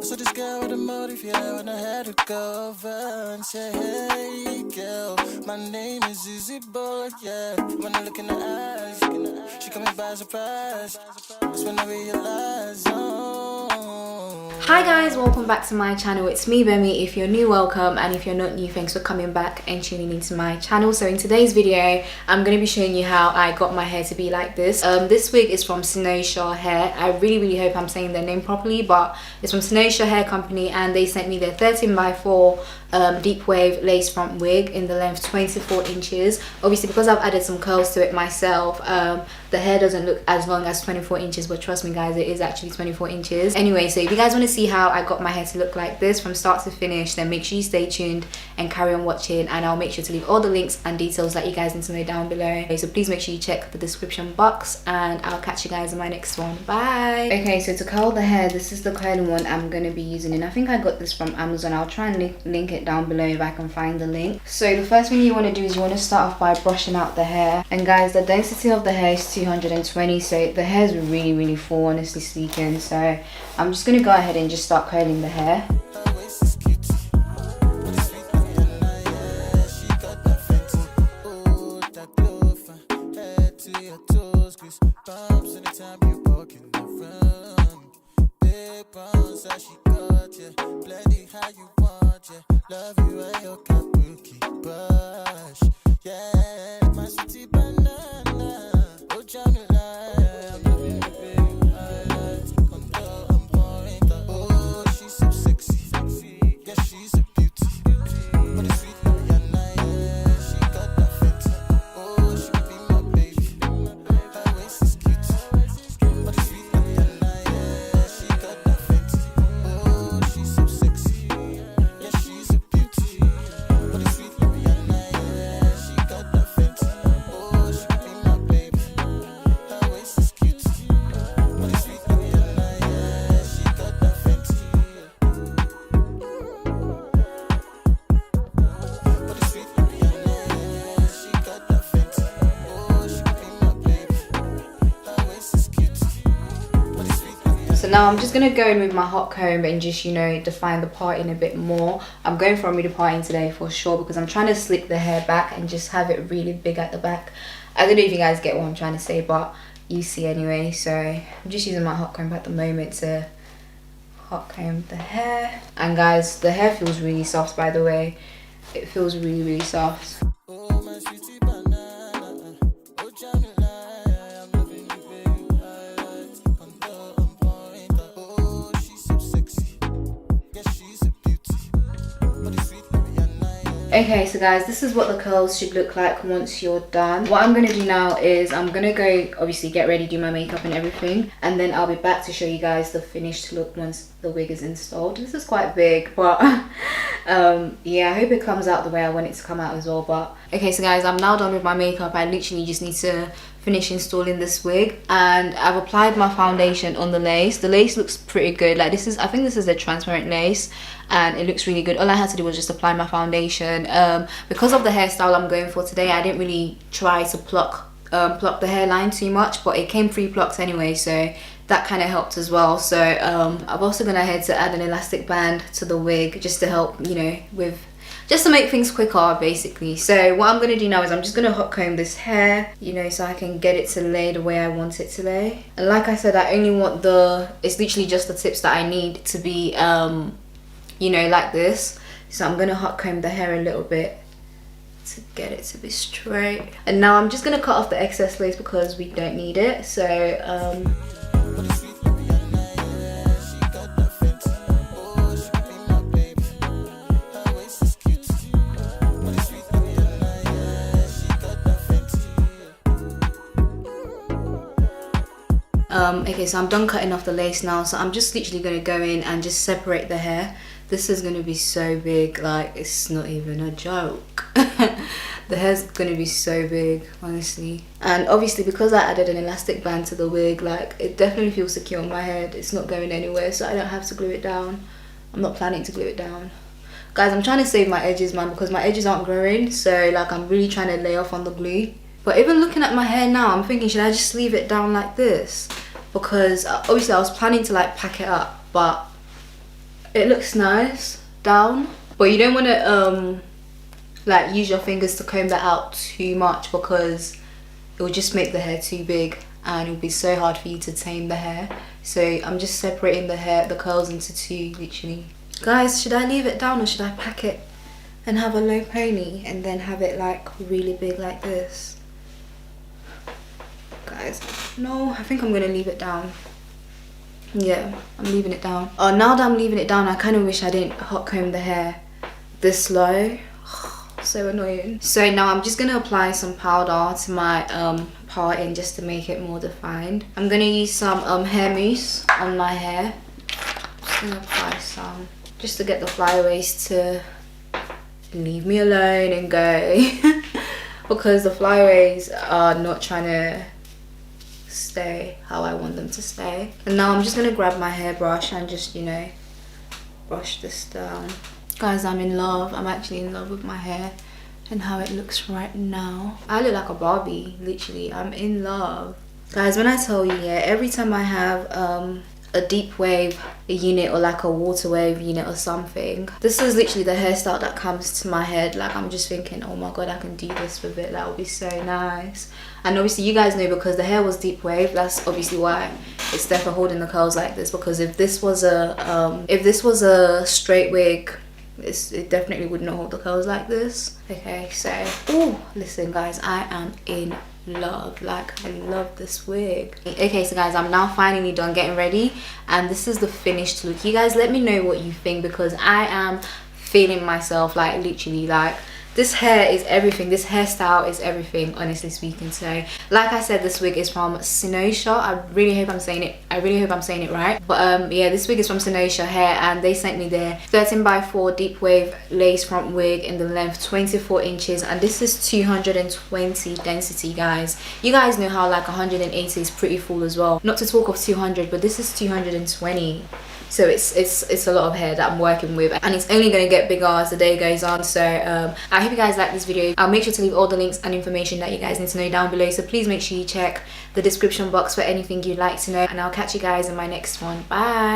So this girl with a motive, yeah, when I had to go over and say, hey, girl, my name is Izzy Boy, yeah. When I look in her eyes, she caught me by surprise. That's when I realized, Hi guys, welcome back to my channel. It's me, Bemi. If you're new, welcome, and if you're not new, thanks for coming back and tuning into my channel. So in today's video, I'm going to be showing you how I got my hair to be like this. This wig is from Cynosure Hair. I really hope I'm saying their name properly, but it's from Cynosure Hair Company, and they sent me their 13x4 deep wave lace front wig in the length 24 inches. Obviously, because I've added some curls to it myself, the hair doesn't look as long as 24 inches, but trust me guys, it is actually 24 inches. Anyway, so if you guys want to see how I got my hair to look like this from start to finish, then make sure you stay tuned and carry on watching, and I'll make sure to leave all the links and details that you guys need to know down below. Okay, so please make sure you check the description box, and I'll catch you guys in my next one. Bye. Okay, so to curl the hair, this is the curling one I'm going to be using, and I think I got this from Amazon. I'll try and link it down below if I can find the link. So the first thing you want to do is you want to start off by brushing out the hair, and guys, the density of the hair is 220, so the hair is really full, honestly speaking. So I'm just going to go ahead and just start curling the hair. Love you and your kabuki brush, yeah, my sweetie banana. Oh, Jamila, I'm loving you, baby. Come down, I'm pouring that. Oh, she's so sexy, yeah, she's a beauty. But it's sweet Mariana, yeah, she got that fenty. Oh, she could be my baby. Her waist is cute. But it's sweet Mariana, yeah, she got that fenty. Oh, she's so sexy, yeah, she's a So now I'm just going to go in with my hot comb and just, you know, define the parting a bit more. I'm going for a midi parting today for sure, because I'm trying to slick the hair back and just have it really big at the back. I don't know if you guys get what I'm trying to say, but you see anyway. So I'm just using my hot comb at the moment to hot comb the hair. And guys, the hair feels really soft, by the way. It feels really soft. Okay, so guys, this is what the curls should look like once you're done. What I'm going to do now is I'm going to go, obviously, get ready, do my makeup and everything, and then I'll be back to show you guys the finished look once the wig is installed. This is quite big, but yeah, I hope it comes out the way I want it to come out as well. But okay, so guys, I'm now done with my makeup. I literally just need to finish installing this wig, and I've applied my foundation on the lace. The lace looks pretty good. Like, this is, I think this is a transparent lace, and it looks really good. All I had to do was just apply my foundation. Because of the hairstyle I'm going for today, I didn't really try to pluck the hairline too much, but it came pre-plucked anyway, so that kind of helped as well. So I've also gone ahead to add an elastic band to the wig just to help, you know, with just to make things quicker basically. So what I'm going to do now is I'm just going to hot comb this hair, you know, so I can get it to lay the way I want it to lay. And like I said, I only want it's literally just the tips that I need to be you know, like this. So I'm going to hot comb the hair a little bit to get it to be straight. And now I'm just going to cut off the excess lace because we don't need it. So okay, so I'm done cutting off the lace now, so I'm just literally going to go in and just separate the hair. This is going to be so big, like, it's not even a joke. The hair's going to be so big, honestly. And obviously, because I added an elastic band to the wig, like, it definitely feels secure on my head. It's not going anywhere, so I don't have to glue it down. I'm not planning to glue it down. Guys, I'm trying to save my edges, man, because my edges aren't growing, so like, I'm really trying to lay off on the glue. But even looking at my hair now, I'm thinking, should I just leave it down like this? Because obviously I was planning to like pack it up, but It looks nice down, but you don't want to like use your fingers to comb that out too much, because it will just make the hair too big and it will be so hard for you to tame the hair. So I'm just separating the curls into two, literally. Guys, should I leave it down or should I pack it and have a low pony and then have it like really big like this? Guys, no, I think I'm gonna leave it down. Yeah, I'm leaving it down. Oh, now that I'm leaving it down, I kind of wish I didn't hot comb the hair this low. So annoying. So now I'm just gonna apply some powder to my parting just to make it more defined. I'm gonna use some hair mousse on my hair. Just gonna apply some just to get the flyaways to leave me alone and go. Because the flyaways are not trying to stay how I want them to stay. And now I'm just gonna grab my hairbrush and just, you know, brush this down. Guys, I'm in love. I'm actually in love with my hair and how it looks right now. I look like a Barbie, literally. I'm in love. Guys, when I tell you, yeah, every time I have a deep wave unit or like a water wave unit or something, this is literally the hairstyle that comes to my head. Like, I'm just thinking, oh my god, I can do this with it. That would be so nice. And obviously you guys know, because the hair was deep wave, that's obviously why it's there for holding the curls like this. Because if this was a straight wig, it definitely would not hold the curls like this. Okay, so oh, listen guys, I am in love. Like, I love this wig. Okay, so guys, I'm now finally done getting ready and this is the finished look. You guys let me know what you think, because I am feeling myself, like literally. Like, this hair is everything. This hairstyle is everything, honestly speaking. So like I said, this wig is from Cynosure. I really hope I'm saying it right. But yeah, this wig is from Cynosure Hair and they sent me their 13x4 deep wave lace front wig in the length 24 inches, and this is 220 density, guys. You guys know how like 180 is pretty full as well, not to talk of 200, but this is 220. So it's a lot of hair that I'm working with, and it's only going to get bigger as the day goes on. So I hope you guys like this video. I'll make sure to leave all the links and information that you guys need to know down below, so please make sure you check the description box for anything you'd like to know, and I'll catch you guys in my next one. Bye.